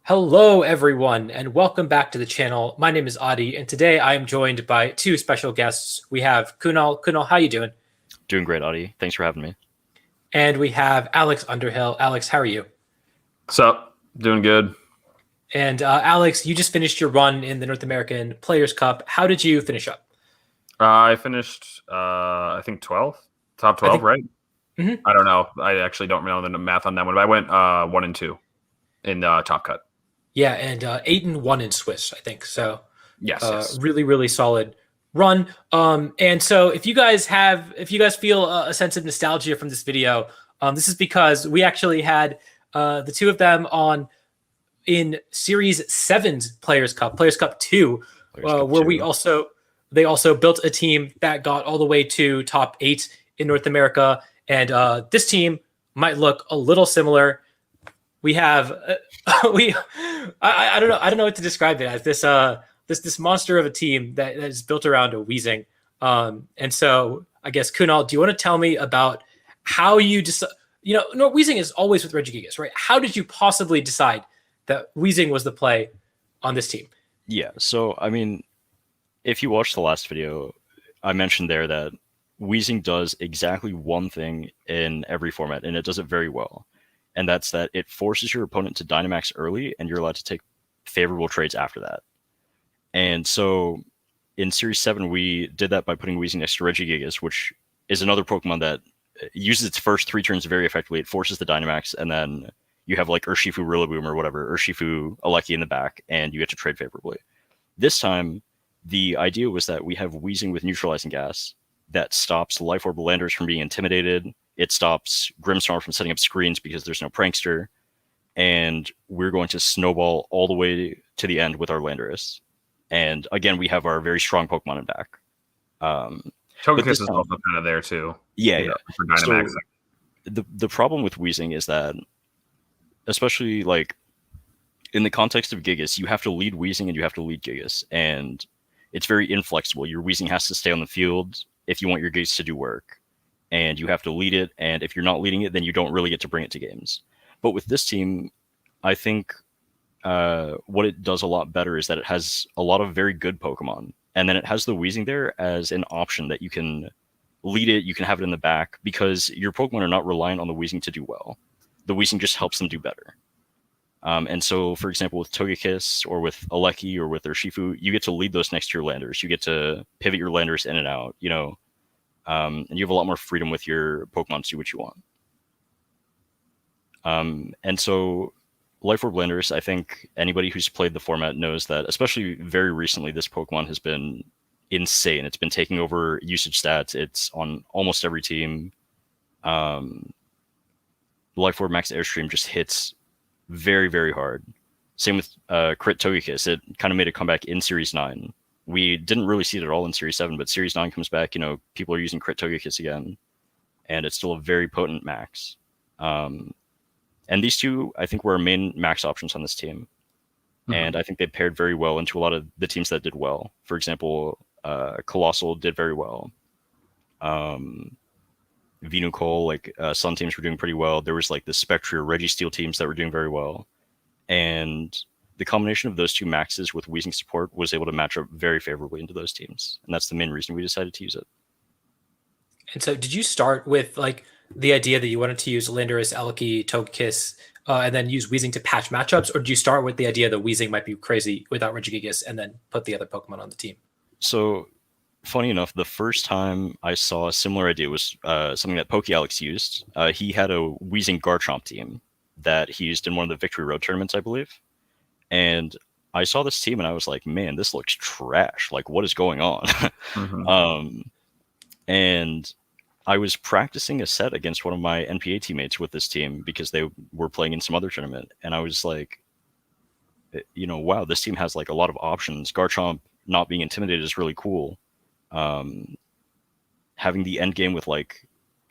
Hello, everyone, and welcome back to the channel. My name is Adi, and today I am joined by two special guests. We have Kunal. Kunal, how you doing? Doing great, Audie. Thanks for having me. And we have Alex Underhill. Alex, how are you? What's up? Doing good. And Alex, you just finished your run in the North American Players Cup. How did you finish up? I finished, I think 12, top 12, right? Mhm. I don't know. I actually don't know the math on that one, but I went 1 and 2 in top cut. Yeah, and 8-1 in Swiss, I think. So Yes. really, really solid run. And so if you guys feel a sense of nostalgia from this video, this is because we actually had the two of them on in Series 7's Players Cup 2, they also built a team that got all the way to top 8 in North America. And this team might look a little similar. We have I don't know what to describe it as, this monster of a team that is built around a Weezing. And so I guess, Kunal, do you want to tell me about how you decide? No, Weezing is always with Regigigas, right? How did you possibly decide that Weezing was the play on this team? Yeah, so I mean, if you watched the last video, I mentioned there that Weezing does exactly one thing in every format, and it does it very well. And that's that it forces your opponent to Dynamax early, and you're allowed to take favorable trades after that. And so in Series 7, we did that by putting Weezing next to Regigigas, which is another Pokemon that uses its first 3 turns very effectively. It forces the Dynamax, and then you have like Urshifu Rillaboom or whatever, Urshifu Alecki in the back, and you get to trade favorably. This time, the idea was that we have Weezing with Neutralizing Gas that stops Life Orb Landers from being intimidated. It stops Grimmsnarl from setting up screens because there's no Prankster. And we're going to snowball all the way to the end with our Landorus. And again, we have our very strong Pokemon in back. Togekiss is also kind of there too. Yeah. For Dynamax. So the problem with Weezing is that, especially like in the context of Gigas, you have to lead Weezing and you have to lead Gigas. And it's very inflexible. Your Weezing has to stay on the field if you want your Gigas to do work. And you have to lead it. And if you're not leading it, then you don't really get to bring it to games. But with this team, I think what it does a lot better is that it has a lot of very good Pokemon. And then it has the Weezing there as an option that you can lead it, you can have it in the back, because your Pokemon are not reliant on the Weezing to do well. The Weezing just helps them do better. And so, for example, with Togekiss or with Alecki or with Urshifu, you get to lead those next to your Landers. You get to pivot your Landers in and out, and you have a lot more freedom with your Pokemon to do what you want. And so Life Orb Landers, I think anybody who's played the format knows that, especially very recently, this Pokemon has been insane. It's been taking over usage stats. It's on almost every team. Life Orb Max Airstream just hits very, very hard. Same with Crit Togekiss. It kind of made a comeback in Series 9. We didn't really see it at all in Series 7, but Series 9 comes back, people are using Crit Togekiss again, and it's still a very potent max. And these two, I think, were our main max options on this team. Mm-hmm. And I think they paired very well into a lot of the teams that did well. For example, Colossal did very well. Venucol, some teams were doing pretty well. There was like the Spectre, Registeel teams that were doing very well. And the combination of those two maxes with Weezing support was able to match up very favorably into those teams. And that's the main reason we decided to use it. And so did you start with the idea that you wanted to use Landorus, Alecki, Togekiss, and then use Weezing to patch matchups? Or did you start with the idea that Weezing might be crazy without Regigigas and then put the other Pokemon on the team? So funny enough, the first time I saw a similar idea was something that PokeAlex used. He had a Weezing Garchomp team that he used in one of the Victory Road tournaments, I believe. And I saw this team and I was like, man, this looks trash. Like, what is going on? Mm-hmm. And I was practicing a set against one of my NPA teammates with this team because they were playing in some other tournament. And I was like, wow, this team has like a lot of options. Garchomp not being intimidated is really cool. Having the end game with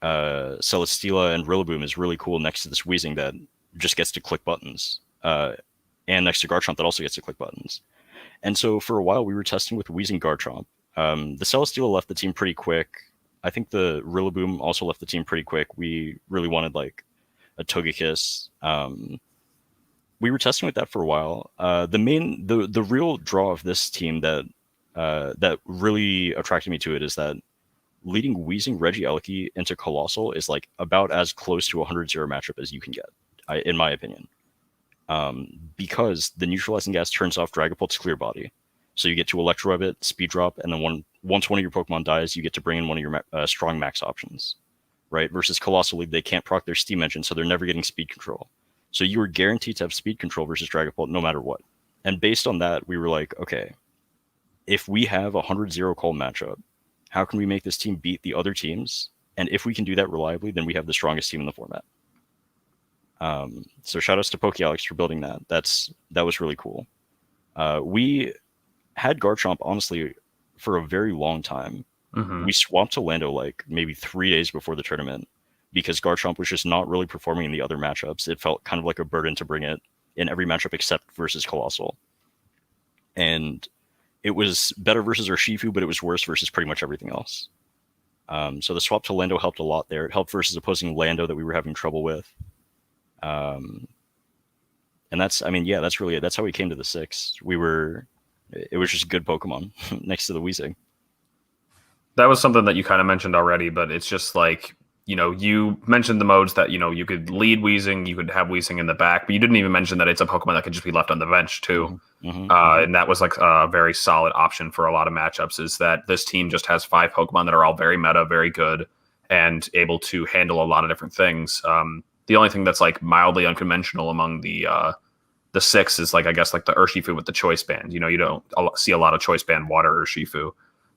Celesteela and Rillaboom is really cool next to this Weezing that just gets to click buttons. And next to Garchomp that also gets to click buttons. And so for a while we were testing with Weezing Garchomp. The Celesteela left the team pretty quick. I think the Rillaboom also left the team pretty quick. We really wanted a Togekiss. we were testing with that for a while. The real draw of this team that really attracted me to it is that leading Weezing Regieleki into Colossal is like about as close to a 100-0 matchup as you can get, in my opinion. Because the neutralizing gas turns off Dragapult's clear body. So you get to Electro Web it, speed drop, and then once one of your Pokemon dies, you get to bring in one of your strong max options. Right? Versus Colossal League, they can't proc their Steam Engine, so they're never getting speed control. So you were guaranteed to have speed control versus Dragapult no matter what. And based on that, we were like, okay, if we have a 100-0 call matchup, how can we make this team beat the other teams? And if we can do that reliably, then we have the strongest team in the format. So shout outs to PokeAlex for building that. That was really cool. We had Garchomp, honestly, for a very long time. We swapped to Lando like maybe 3 days before the tournament because Garchomp was just not really performing in the other matchups. It felt kind of like a burden to bring it in every matchup except versus Colossal. And it was better versus Urshifu, but it was worse versus pretty much everything else. So the swap to Lando helped a lot there. It helped versus opposing Lando that we were having trouble with. And that's how we came to the 6. It was just good Pokemon next to the Weezing. That was something that you kind of mentioned already, but it's just like, you mentioned the modes that, you could lead Weezing, you could have Weezing in the back, but you didn't even mention that it's a Pokemon that could just be left on the bench too. And that was like a very solid option for a lot of matchups, is that this team just has 5 Pokemon that are all very meta, very good, and able to handle a lot of different things. The only thing that's like mildly unconventional among the 6 is like, I guess, like the Urshifu with the Choice Band. You don't see a lot of Choice Band water Urshifu,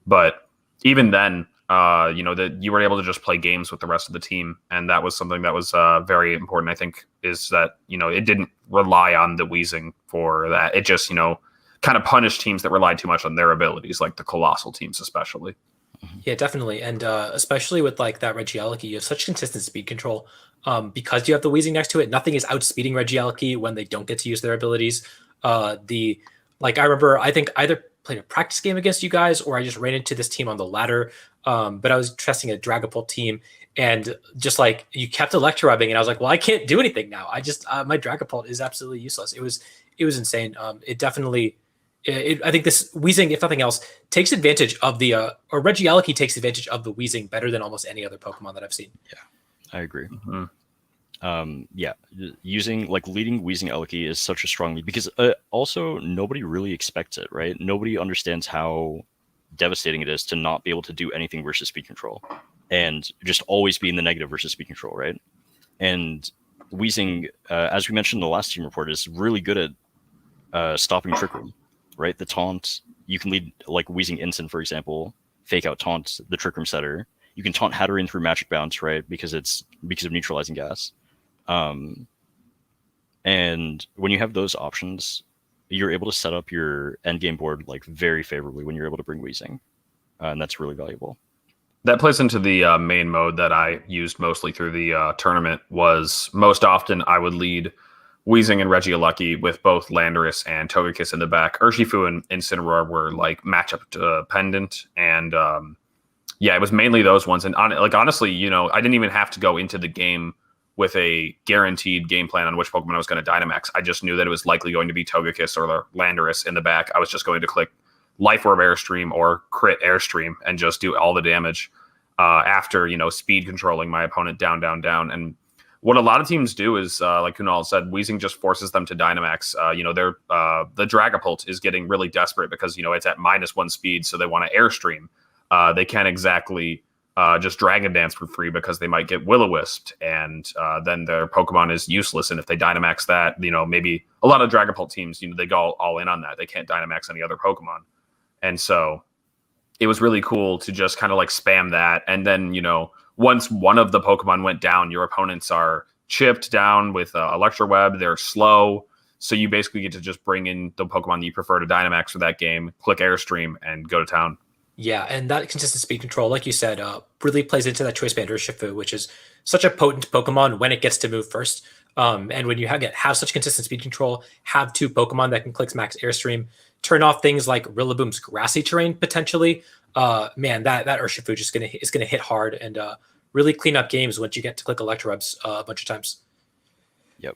but even then, that you were able to just play games with the rest of the team, and that was something that was very important. I think is that it didn't rely on the Weezing for that. It just kind of punished teams that relied too much on their abilities, like the Colossal teams, especially. Yeah, definitely, and especially with like that Regieleki, you have such consistent speed control because you have the Weezing next to it. Nothing is outspeeding Regieleki when they don't get to use their abilities. I remember, I think either played a practice game against you guys, or I just ran into this team on the ladder. But I was testing a Dragapult team, and just like you kept electro-rubbing, and I was like, well, I can't do anything now. I just my Dragapult is absolutely useless. It was insane. It definitely. I think this Weezing, if nothing else, takes advantage of or Regieleki takes advantage of the Weezing better than almost any other Pokemon that I've seen. Yeah, I agree. Using like leading Weezing Eleki is such a strong lead because also nobody really expects it, right? Nobody understands how devastating it is to not be able to do anything versus speed control and just always be in the negative versus speed control, right? And Weezing, as we mentioned in the last team report, is really good at stopping Trick Room, right? The taunt, you can lead like Weezing Instant, for example, fake out taunt the Trick Room setter. You can taunt Hatterene through Magic Bounce, right? Because of neutralizing gas. And when you have those options, you're able to set up your end game board like very favorably when you're able to bring Weezing, and that's really valuable. That plays into the main mode that I used mostly through the tournament. Was most often I would lead Weezing and Regieleki with both Landorus and Togekiss in the back. Urshifu and Incineroar were like matchup dependent, and it was mainly those ones. And honestly, I didn't even have to go into the game with a guaranteed game plan on which Pokemon I was going to Dynamax. I just knew that it was likely going to be Togekiss or Landorus in the back. I was just going to click Life Orb Airstream or Crit Airstream and just do all the damage after, speed controlling my opponent down. And what a lot of teams do is, like Kunal said, Weezing just forces them to Dynamax. The Dragapult is getting really desperate because, it's at -1 speed, so they want to Airstream. They can't exactly just Dragon Dance for free because they might get Will-O-Wisped, and then their Pokemon is useless. And if they Dynamax that, maybe a lot of Dragapult teams, they go all in on that. They can't Dynamax any other Pokemon. And so it was really cool to just kind of like spam that. And then, once one of the Pokemon went down, your opponents are chipped down with Electro Web. They're slow. So you basically get to just bring in the Pokemon that you prefer to Dynamax for that game, click Airstream, and go to town. Yeah, and that consistent speed control, like you said, really plays into that Choice Band Urshifu, which is such a potent Pokemon when it gets to move first. And when you have such consistent speed control, have 2 Pokemon that can click Max Airstream, turn off things like Rillaboom's grassy terrain potentially. That Urshifu is gonna hit hard and really clean up games once you get to click Electrobes a bunch of times. Yep.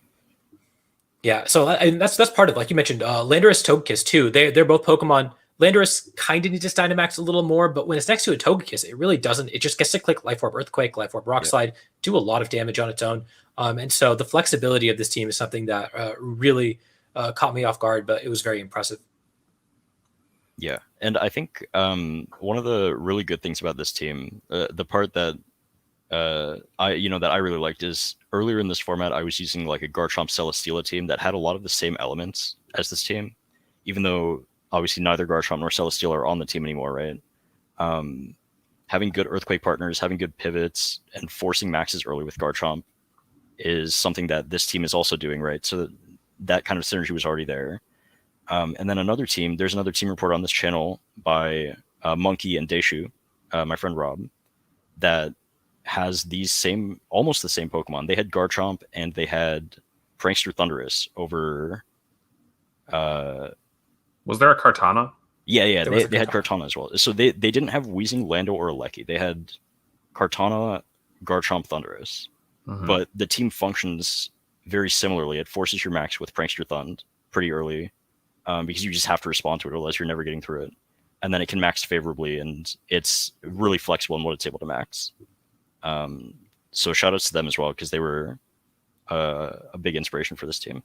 Yeah, so and that's part of, like you mentioned, Landorus, Togekiss too. They're both Pokemon. Landorus kind of needs to Dynamax a little more, but when it's next to a Togekiss, it really doesn't. It just gets to click Life Orb Earthquake, Life Orb Rock Slide, do a lot of damage on its own. And so the flexibility of this team is something that really caught me off guard, but it was very impressive. Yeah, and I think one of the really good things about this team, the part that I really liked is earlier in this format I was using like a Garchomp Celesteela team that had a lot of the same elements as this team, even though obviously neither Garchomp nor Celesteela are on the team anymore, right? Having good Earthquake partners, having good pivots, and forcing maxes early with Garchomp is something that this team is also doing, right? So that kind of synergy was already there. And then there's another team report on this channel by Monkey and Deishu, my friend Rob, that has almost the same Pokemon. They had Garchomp and they had Prankster Thundurus over. Was there a Kartana? Yeah, they had Kartana as well. So they didn't have Weezing, Lando, or Alecki. They had Kartana, Garchomp, Thundurus. Mm-hmm. But the team functions very similarly. It forces your max with Prankster Thund pretty early, because you just have to respond to it, otherwise you're never getting through it. And then it can max favorably, and it's really flexible in what it's able to max. So shout outs to them as well, because they were a big inspiration for this team.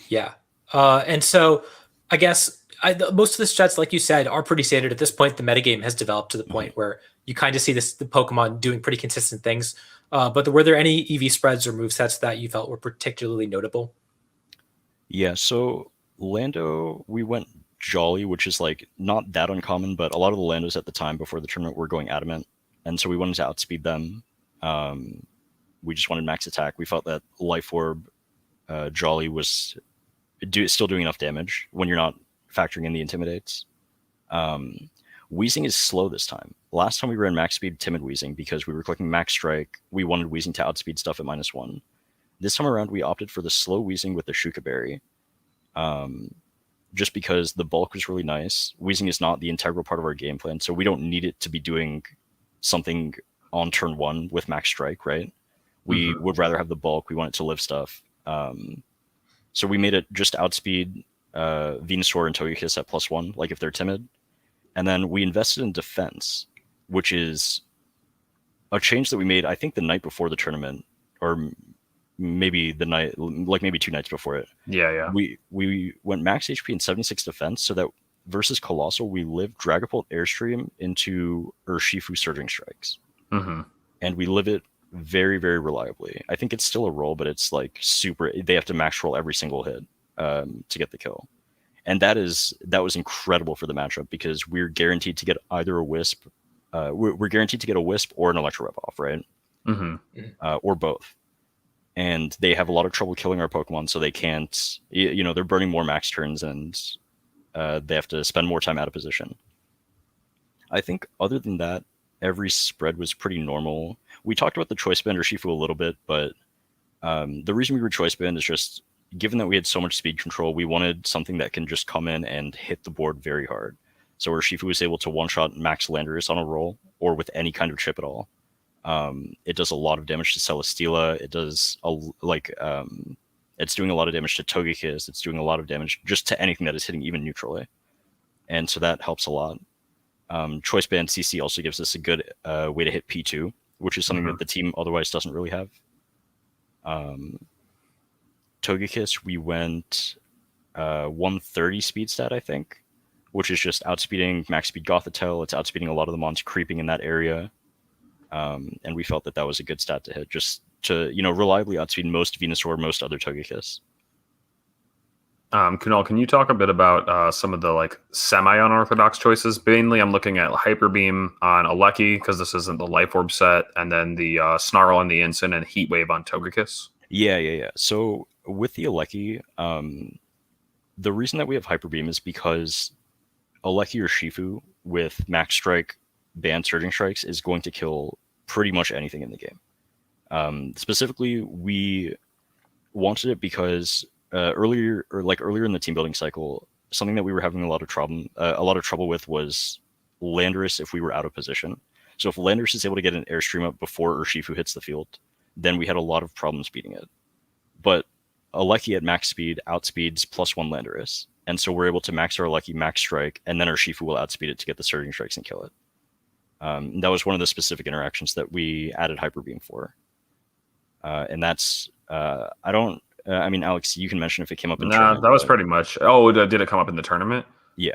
Yeah. And so I guess most of the stats, like you said, are pretty standard. At this point, the metagame has developed to the point where you kind of see the Pokemon doing pretty consistent things. But were there any EV spreads or movesets that you felt were particularly notable? Yeah, so Lando, we went Jolly, which is like not that uncommon, but a lot of the Landos at the time before the tournament were going Adamant. And so we wanted to outspeed them. We just wanted max attack. We felt that Life Orb Jolly was still doing enough damage when you're not factoring in the Intimidates. Weezing is slow this time. Last time we ran max speed Timid Weezing because we were clicking max strike. We wanted Weezing to outspeed stuff at -1. This time around, we opted for the slow Weezing with the Shuka Berry. Just because the bulk was really nice. Weezing is not the integral part of our game plan, so we don't need it to be doing something on turn 1 with max strike, right? We would rather have the bulk. We want it to live stuff. So we made it just outspeed Venusaur and Togekiss at +1, like if they're timid. And then we invested in defense, which is a change that we made, I think, the night before the tournament, or maybe the night, like maybe 2 nights before it. Yeah. We went max HP and 76 defense, so that versus Colossal, we live Dragapult Airstream into Urshifu Surging Strikes. And we live it very, very reliably. I think it's still a roll, but it's like super. They have to max roll every single hit to get the kill, and that was incredible for the matchup because we're guaranteed to get either a Wisp. We're guaranteed to get a Wisp or an Electro Rev off, right? Or both. And they have a lot of trouble killing our Pokemon, so they can't. They're burning more max turns, and they have to spend more time out of position. I think other than that, every spread was pretty normal. We talked about the Choice Band or Shifu a little bit, but the reason we were Choice Band is just, given that we had so much speed control, we wanted something that can just come in and hit the board very hard. So Urshifu was able to one-shot Max Landorus on a roll, or with any kind of chip at all. It does a lot of damage to Celesteela. It does, it's doing a lot of damage to Togekiss. It's doing a lot of damage just to anything that is hitting even neutrally. And so that helps a lot. Choice Band CC also gives us a good way to hit P2, which is something that the team otherwise doesn't really have. Togekiss, we went 130 speed stat, I think, which is just outspeeding max speed Gothitelle. It's outspeeding a lot of the mons creeping in that area. And we felt that was a good stat to hit, just to, reliably outspeed most Venusaur, most other Togekiss. Kunal, can you talk a bit about some of the semi-unorthodox choices? Mainly, I'm looking at Hyper Beam on Alecki because this isn't the Life Orb set, and then the Snarl on the Ensign and Heat Wave on Togekiss. Yeah. So with the Alecki, the reason that we have Hyper Beam is because Alecki or Shifu with Max Strike, Banned Surging Strikes is going to kill pretty much anything in the game. Specifically, we wanted it because earlier in the team building cycle, something that we were having a lot of trouble with was Landorus if we were out of position. So if Landorus is able to get an Airstream up before Urshifu hits the field, then we had a lot of problems beating it. But Aleki at max speed outspeeds +1 Landorus. And so we're able to max our Aleki, max strike, and then our Shifu will outspeed it to get the surging strikes and kill it. That was one of the specific interactions that we added Hyper Beam for. And that's, I mean, Alex, you can mention if it came up in tournament. That was pretty much. Oh, did it come up in the tournament? Yeah.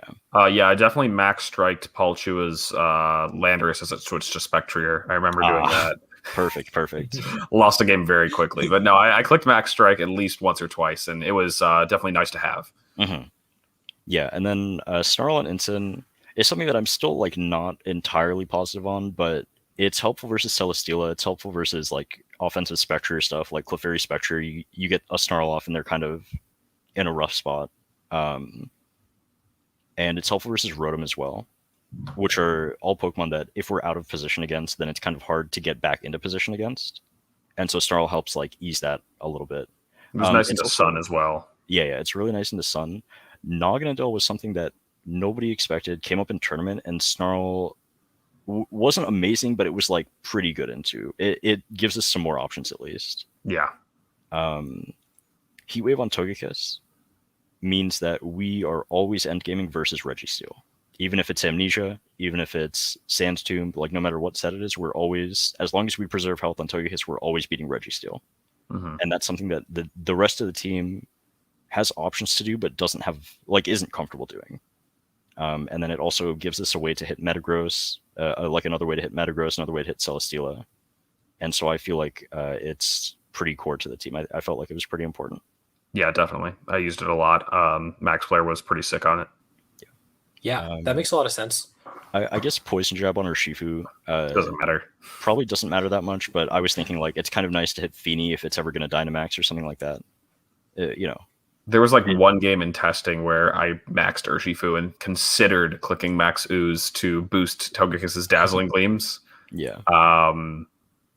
Yeah, I definitely max striked Palchua's Landorus as it switched to Spectrier. I remember doing that. Perfect. Lost the game very quickly. But no, I clicked max strike at least once or twice, and it was definitely nice to have. Mm-hmm. Yeah, and then Snarl and Ensign is something that I'm still like not entirely positive on, but it's helpful versus Celesteela. It's helpful versus like offensive Spectre stuff, like Clefairy Spectre. You get a Snarl off, and they're kind of in a rough spot. And it's helpful versus Rotom as well, which are all Pokemon that if we're out of position against, then it's kind of hard to get back into position against. And so Snarl helps like ease that a little bit. It was nice into Sun as well. Yeah, it's really nice into Sun. Naganadel was something that nobody expected, came up in tournament, and Snarl wasn't amazing, but it was like pretty good into. It gives us some more options at least. Yeah. Heatwave on Togekiss means that we are always endgaming versus Registeel. Even if it's Amnesia, even if it's Sand Tomb, like no matter what set it is, we're always, as long as we preserve health on Togekiss, we're always beating Registeel. Mm-hmm. And that's something that the rest of the team has options to do, but doesn't have, like, isn't comfortable doing. And then it also gives us a way to hit Metagross, like another way to hit Metagross, another way to hit Celesteela. And so I feel like it's pretty core to the team. I felt like it was pretty important. Yeah, definitely. I used it a lot. Max Flare was pretty sick on it. Yeah, that makes a lot of sense. I guess Poison Jab on Urshifu doesn't matter. Probably doesn't matter that much, but I was thinking like it's kind of nice to hit Feeny if it's ever going to Dynamax or something like that. There was like one game in testing where I maxed Urshifu and considered clicking Max Ooze to boost Togekiss's Dazzling Gleams. Yeah.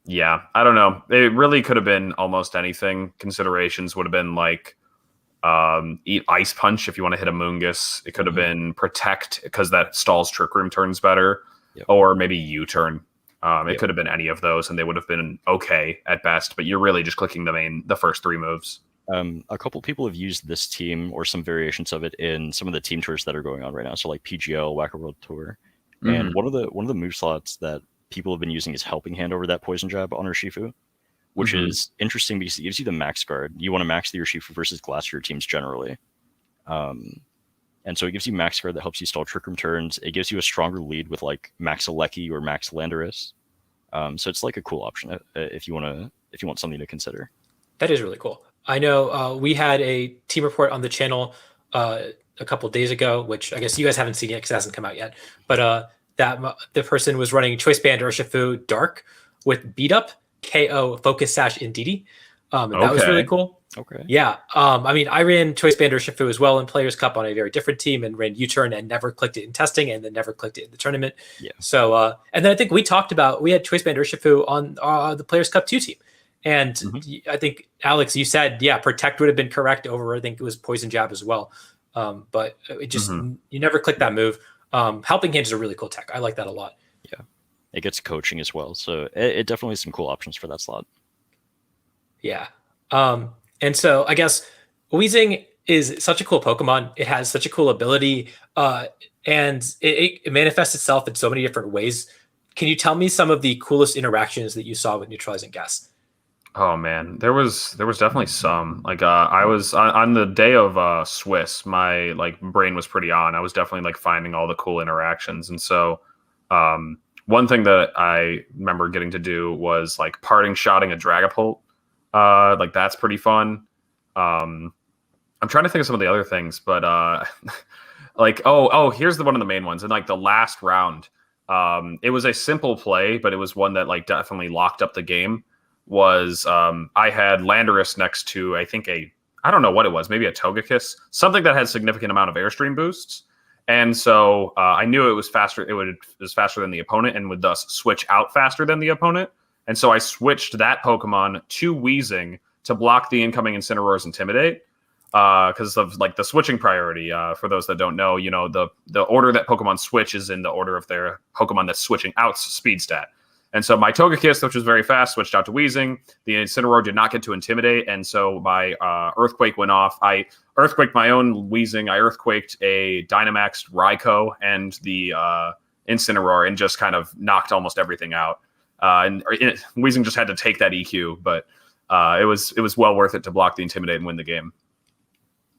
Yeah, I don't know. It really could have been almost anything. Considerations would have been like eat Ice Punch if you want to hit a Moongus. It could have been Protect because that stalls Trick Room turns better. Yep. Or maybe U-Turn. It could have been any of those, and they would have been okay at best. But you're really just clicking the first three moves. A couple people have used this team or some variations of it in some of the team tours that are going on right now. So like PGL, Wacko World Tour, and one of the move slots that people have been using is Helping Hand over that Poison Jab on Urshifu, which is interesting because it gives you the max guard. You want to max the Urshifu versus Glacier teams generally, and so it gives you max guard that helps you stall Trick Room turns. It gives you a stronger lead with like Max Aleki or Max Landorus. So it's like a cool option if you want something to consider. That is really cool. I know we had a team report on the channel a couple days ago, which I guess you guys haven't seen yet because it hasn't come out yet. But that the person was running Choice Band Urshifu Dark with Beat Up, KO, Focus Sash, Indeedee. That was really cool. Okay. Yeah. I mean, I ran Choice Band Urshifu as well in Players Cup on a very different team and ran U-Turn and never clicked it in testing and then never clicked it in the tournament. Yeah. So, and then I think we had Choice Band Urshifu on the Players Cup 2 team. And I think, Alex, you said, Protect would have been correct over, I think it was Poison Jab as well. But it just, you never click that move. Helping Hand is a really cool tech. I like that a lot. Yeah. It gets coaching as well. So it definitely has some cool options for that slot. Yeah. And so I guess Weezing is such a cool Pokemon. It has such a cool ability. And it manifests itself in so many different ways. Can you tell me some of the coolest interactions that you saw with Neutralizing Gas? Oh man, there was definitely some. Like I was on the day of Swiss, my like brain was pretty on. I was definitely like finding all the cool interactions. And so one thing that I remember getting to do was like parting shotting a Dragapult. Like that's pretty fun. I'm trying to think of some of the other things, but like here's one of the main ones. In like the last round, it was a simple play, but it was one that like definitely locked up the game. Was I had Landorus next to I think I don't know what it was, maybe a Togekiss, something that had significant amount of Airstream boosts, and so I knew it was faster. It was faster than the opponent and would thus switch out faster than the opponent. And so I switched that Pokemon to Weezing to block the incoming Incineroar's Intimidate because of like the switching priority. For those that don't know, the order that Pokemon switch is in the order of their Pokemon that's switching out's speed stat. And so my Togekiss, which was very fast, switched out to Weezing. The Incineroar did not get to Intimidate, and so my Earthquake went off. I Earthquaked my own Weezing. I Earthquaked a Dynamaxed Raikou and the Incineroar, and just kind of knocked almost everything out. Weezing just had to take that EQ, but it was well worth it to block the Intimidate and win the game.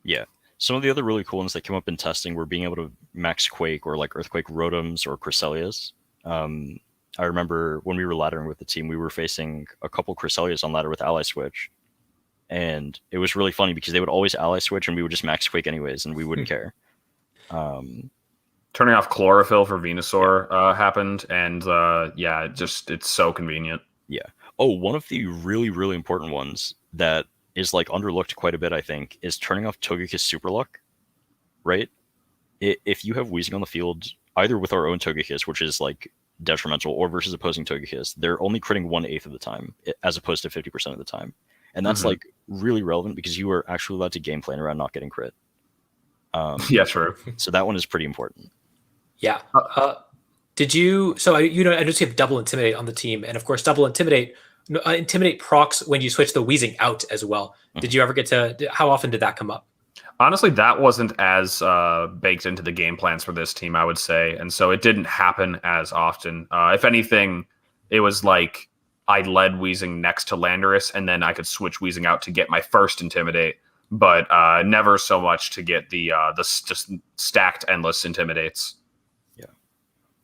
Yeah. Some of the other really cool ones that came up in testing were being able to max Quake or like Earthquake Rotoms or Cresselias. I remember when we were laddering with the team, we were facing a couple Cresselias on ladder with Ally Switch. And it was really funny because they would always Ally Switch and we would just max Quake anyways, and we wouldn't care. Turning off Chlorophyll for Venusaur happened, and it's so convenient. Yeah. Oh, one of the really, really important ones that is like underlooked quite a bit, I think, is turning off Togekiss Super Luck, right? If you have Weezing on the field, either with our own Togekiss, which is like detrimental, or versus opposing Togekiss, they're only critting 1/8 of the time, as opposed to 50% of the time. And that's like really relevant because you are actually allowed to game plan around not getting crit. Yeah, true. So that one is pretty important. Yeah. Did you? So I noticed you have double Intimidate on the team, and of course, double Intimidate procs when you switch the Weezing out as well. Did you ever get to? How often did that come up? Honestly, that wasn't as baked into the game plans for this team, I would say, and so it didn't happen as often. If anything, it was like I led Weezing next to Landorus, and then I could switch Weezing out to get my first Intimidate, but never so much to get the just stacked endless Intimidates. Yeah,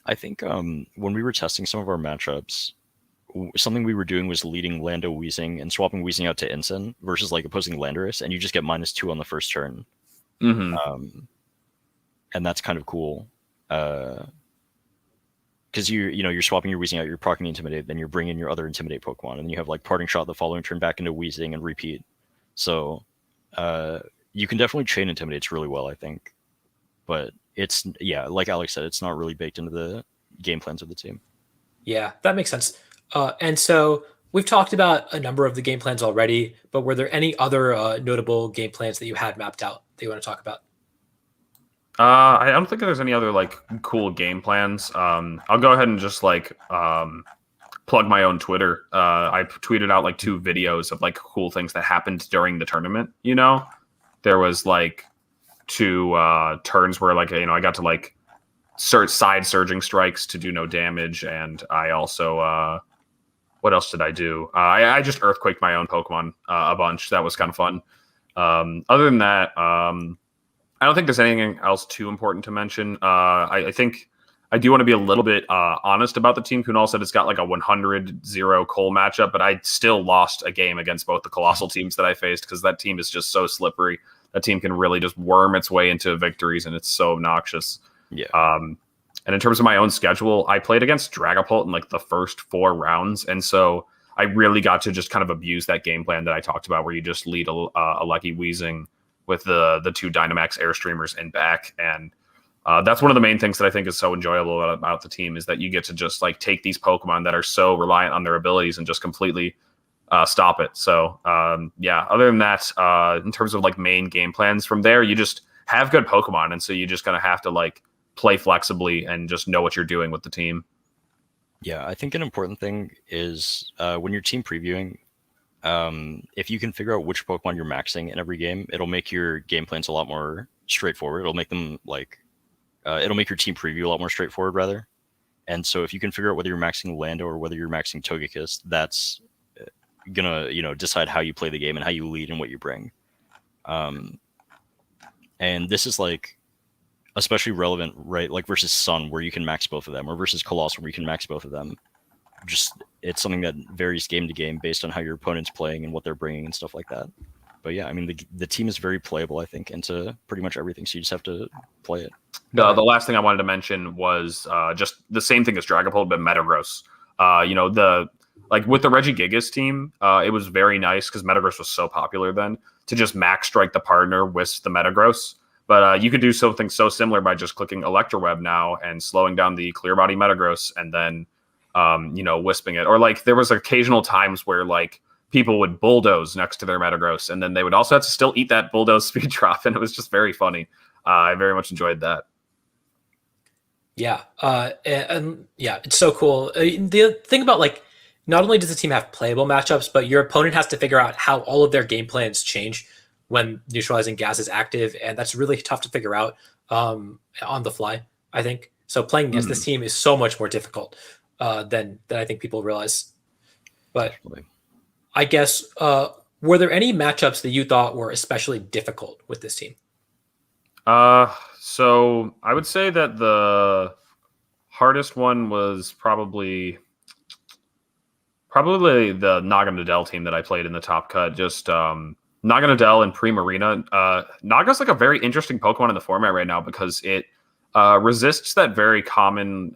I think when we were testing some of our matchups, something we were doing was leading Lando Weezing and swapping Weezing out to Ensign versus like opposing Landorus, and you just get -2 on the first turn. And that's kind of cool. Because you're swapping your Weezing out, you're proccing Intimidate, then you're bringing your other Intimidate Pokemon, and then you have like Parting Shot the following turn back into Weezing and repeat. So you can definitely chain Intimidates really well, I think. But it's, yeah, like Alex said, it's not really baked into the game plans of the team. Yeah, that makes sense. And so we've talked about a number of the game plans already, but were there any other notable game plans that you had mapped out that you want to talk about? I don't think there's any other like cool game plans. I'll go ahead and just like plug my own Twitter. I tweeted out like 2 videos of like cool things that happened during the tournament. There was like 2 turns where like I got to like side surging strikes to do no damage, and I also what else did I do? I just Earthquaked my own Pokemon a bunch. That was kind of fun. Other than that, I don't think there's anything else too important to mention. I think I do want to be a little bit honest about the team. Kunal said it's got like a 100-0 Cole matchup, but I still lost a game against both the Colossal teams that I faced because that team is just so slippery. That team can really just worm its way into victories, and it's so obnoxious. Yeah. And in terms of my own schedule, I played against Dragapult in like the first 4 rounds. And so I really got to just kind of abuse that game plan that I talked about, where you just lead a Lucky Weezing with the 2 Dynamax Airstreamers in back. And that's one of the main things that I think is so enjoyable about the team, is that you get to just like take these Pokemon that are so reliant on their abilities and just completely stop it. So other than that, in terms of like main game plans from there, you just have good Pokemon. And so you just kind of have to like play flexibly and just know what you're doing with the team. Yeah, I think an important thing is when you're team previewing, if you can figure out which Pokemon you're maxing in every game, it'll make your game plans a lot more straightforward. It'll make them like, it'll make your team preview a lot more straightforward, rather. And so if you can figure out whether you're maxing Lando or whether you're maxing Togekiss, that's gonna, decide how you play the game and how you lead and what you bring. And this is like especially relevant, right? Like versus Sun, where you can max both of them, or versus Colossal, where you can max both of them. Just, it's something that varies game to game based on how your opponent's playing and what they're bringing and stuff like that. But yeah, I mean, the team is very playable, I think, into pretty much everything. So you just have to play it. The last thing I wanted to mention was just the same thing as Dragapult, but Metagross. With the Regigigas team, it was very nice because Metagross was so popular then to just max strike the partner with the Metagross. But you could do something so similar by just clicking Electroweb now and slowing down the Clear Body Metagross and then, wisping it. Or like there was occasional times where like people would Bulldoze next to their Metagross, and then they would also have to still eat that Bulldoze speed drop, and it was just very funny. I very much enjoyed that. Yeah, and yeah, it's so cool. The thing about like, not only does the team have playable matchups, but your opponent has to figure out how all of their game plans change when neutralizing gas is active, and that's really tough to figure out on the fly. I think so. Playing against this team is so much more difficult than I think people realize. But Definitely. I guess were there any matchups that you thought were especially difficult with this team? So I would say that the hardest one was probably the Naga team that I played in the top cut. Just Naga and Primarina. Naga's like a very interesting Pokemon in the format right now because it resists that very common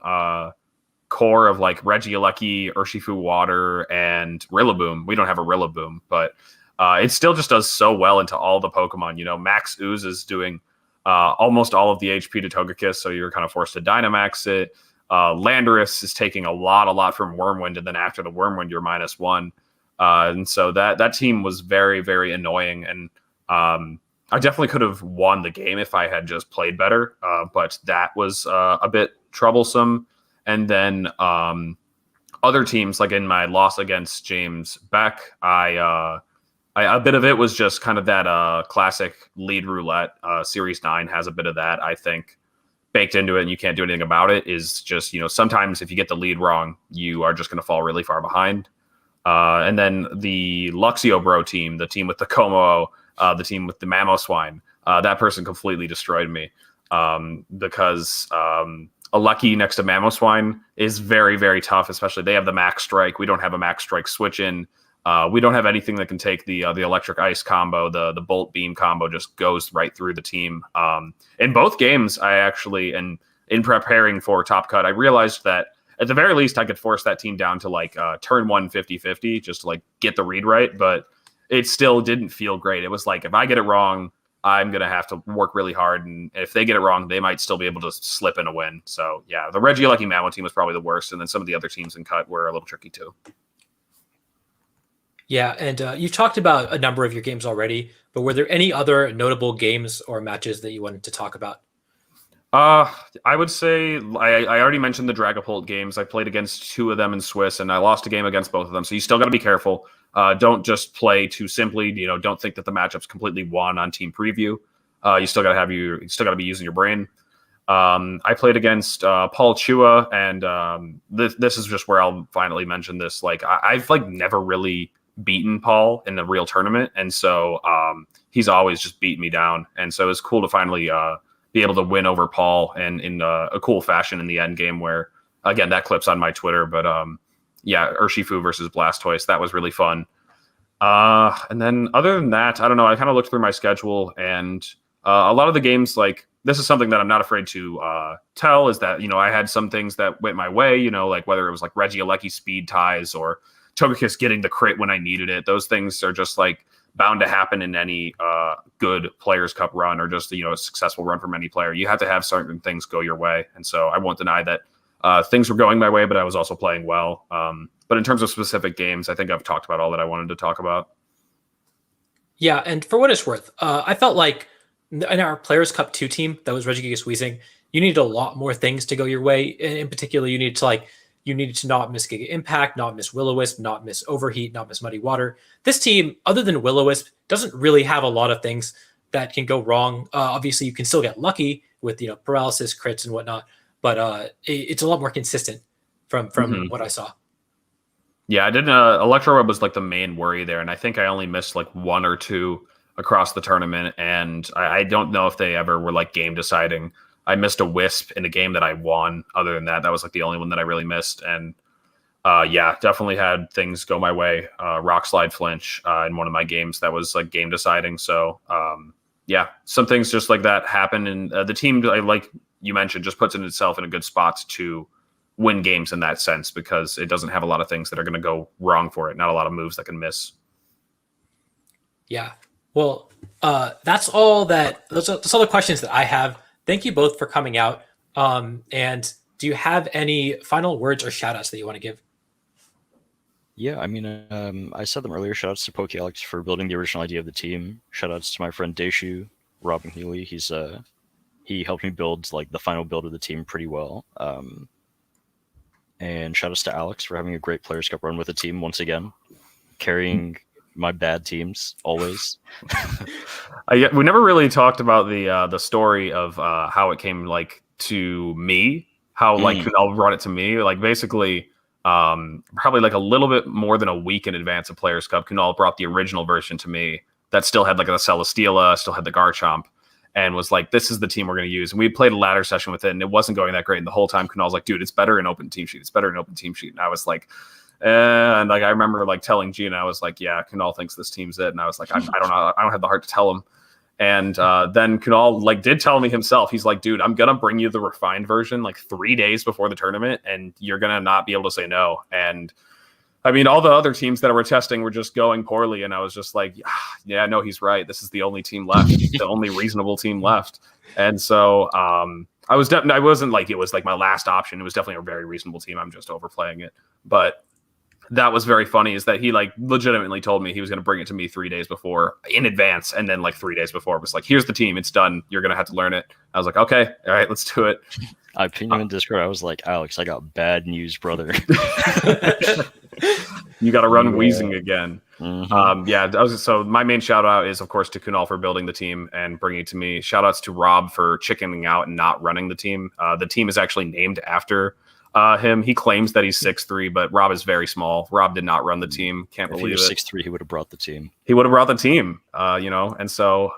core of like Regieleki, Urshifu Water, and Rillaboom. We don't have a Rillaboom, but it still just does so well into all the Pokemon. You know, Max Ooze is doing almost all of the HP to Togekiss, so you're kind of forced to Dynamax it. Landorus is taking a lot from Wormwind, and then after the Wormwind, you're -1. And so that team was very, very annoying. And I definitely could have won the game if I had just played better, but that was a bit troublesome. And then other teams, like in my loss against James Beck, a bit of it was just kind of that classic lead roulette. Series 9 has a bit of that, I think, baked into it, and you can't do anything about it. Is just, you know, sometimes if you get the lead wrong, you are just going to fall really far behind. And then the Luxio Bro team, the team with the Como, the team with the Mamoswine, that person completely destroyed me because a Lucky next to Mamoswine is very, very tough, especially they have the Max Strike. We don't have a Max Strike switch in. We don't have anything that can take the electric ice combo. The bolt beam combo just goes right through the team. In both games, I actually, and in preparing for Top Cut, I realized that at the very least I could force that team down to like turn 1 50-50 just to like get the read right, but it still didn't feel great. It was like, if I get it wrong, I'm gonna have to work really hard, and if they get it wrong, they might still be able to slip in a win. So yeah, the Regieleki Mamo team was probably the worst, and then some of the other teams in Cut were a little tricky too. Yeah, and you've talked about a number of your games already, but were there any other notable games or matches that you wanted to talk about? I would say I already mentioned the Dragapult games. I played against 2 of them in Swiss, and I lost a game against both of them. So you still got to be careful. Don't just play too simply. You know, don't think that the matchup's completely won on Team Preview. You still got to be using your brain. I played against Paul Chua, and this is just where I'll finally mention this. Like I've like never really beaten Paul in a real tournament, and so he's always just beat me down. And so it's cool to finally be able to win over Paul and in a cool fashion in the end game. Where again, that clip's on my Twitter, but yeah, Urshifu versus Blastoise, that was really fun. And then other than that, I don't know. I kind of looked through my schedule, and a lot of the games, like this is something that I'm not afraid to tell, is that, you know, I had some things that went my way, you know, like whether it was like Regieleki speed ties or Togekiss getting the crit when I needed it. Those things are just like bound to happen in any good Players Cup run, or just, you know, a successful run from any player. You have to have certain things go your way. And so I won't deny that things were going my way, but I was also playing well. But in terms of specific games, I think I've talked about all that I wanted to talk about. Yeah, and for what it's worth, I felt like in our Players Cup 2 team that was Regigigas Weezing, you needed a lot more things to go your way. In particular, you needed to not miss Giga Impact, not miss Will-O-Wisp, not miss Overheat, not miss Muddy Water. This team, other than Will-O-Wisp, doesn't really have a lot of things that can go wrong. Obviously, you can still get lucky with, you know, paralysis, crits, and whatnot, but it's a lot more consistent from what I saw. Yeah, I didn't. Electroweb was like the main worry there, and I think I only missed like 1 or 2 across the tournament, and I don't know if they ever were like game deciding. I missed a Wisp in a game that I won. Other than that, that was like the only one that I really missed. And yeah, definitely had things go my way. Rock Slide Flinch in one of my games that was like game deciding. So yeah, some things just like that happen. And the team, like you mentioned, just puts itself in a good spot to win games in that sense, because it doesn't have a lot of things that are going to go wrong for it. Not a lot of moves that can miss. Yeah. Well, that's all the questions that I have. Thank you both for coming out. And do you have any final words or shout outs that you want to give? Yeah, I mean, I said them earlier. Shout outs to PokeAlex for building the original idea of the team. Shout outs to my friend Deshu, Robin Healy. He's He helped me build like the final build of the team pretty well. And shout outs to Alex for having a great Players Cup run with the team once again, carrying my bad teams always. We never really talked about the story of how it came like to me, how like Kunal brought it to me. Like basically, probably like a little bit more than a week in advance of Players Cup, Kunal brought the original version to me that still had like the Celesteela, still had the Garchomp, and was like, this is the team we're going to use. And we played a ladder session with it, and it wasn't going that great. And the whole time, Kunal was like, dude, it's better in open team sheet. It's better in open team sheet. And I was like, and like I remember like telling Gina, I was like, yeah, Kunal thinks this team's it. And I was like, I don't know. I don't have the heart to tell him. And then Kunal like did tell me himself. He's like, dude, I'm going to bring you the refined version like 3 days before the tournament, and you're going to not be able to say no. And I mean, all the other teams that were testing were just going poorly, and I was just like, yeah, no, he's right. This is the only team left, the only reasonable team left. And so I wasn't like it was like my last option. It was definitely a very reasonable team. I'm just overplaying it. But that was very funny, is that he like legitimately told me he was going to bring it to me 3 days before in advance. And then like 3 days before it was like, here's the team. It's done. You're going to have to learn it. I was like, okay, all right, let's do it. I pinged him in Discord. I was like, Alex, I got bad news, brother. You got to run Weezing again. So my main shout out is of course to Kunal for building the team and bringing it to me. Shout outs to Rob for chickening out and not running the team. The team is actually named after him. He claims that he's 6'3", but Rob is very small. Rob did not run the team. Can't believe it. If he was 6'3", he would have brought the team. He would have brought the team, and so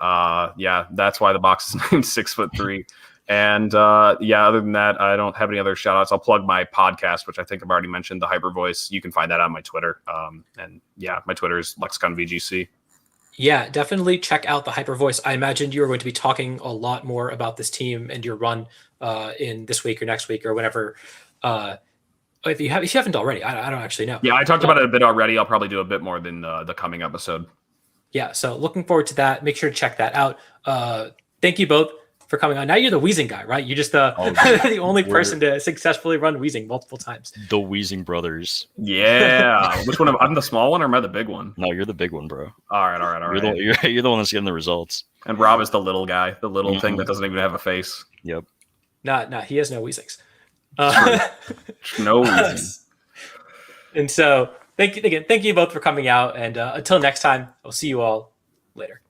that's why the box is named 6'3". And other than that, I don't have any other shout outs. I'll plug my podcast, which I think I've already mentioned, the Hyper Voice. You can find that on my Twitter. My Twitter is Lexicon VGC. Yeah, definitely check out the Hyper Voice. I imagined you were going to be talking a lot more about this team and your run in this week or next week or whenever. If you haven't already, I don't actually know. Yeah, I talked about it a bit already. I'll probably do a bit more than the coming episode. Yeah, so looking forward to that. Make sure to check that out. Thank you both for coming on. Now you're the Weezing guy, right? You're just the only person to successfully run Weezing multiple times. The Weezing brothers. Yeah. Which one? I'm the small one or am I the big one? No, you're the big one, bro. All right. You're the one that's getting the results. And Rob is the little guy, the little thing that doesn't even have a face. Yep. Nah, he has no Weezings. No Weezing. And so thank you both for coming out. And until next time, I'll see you all later.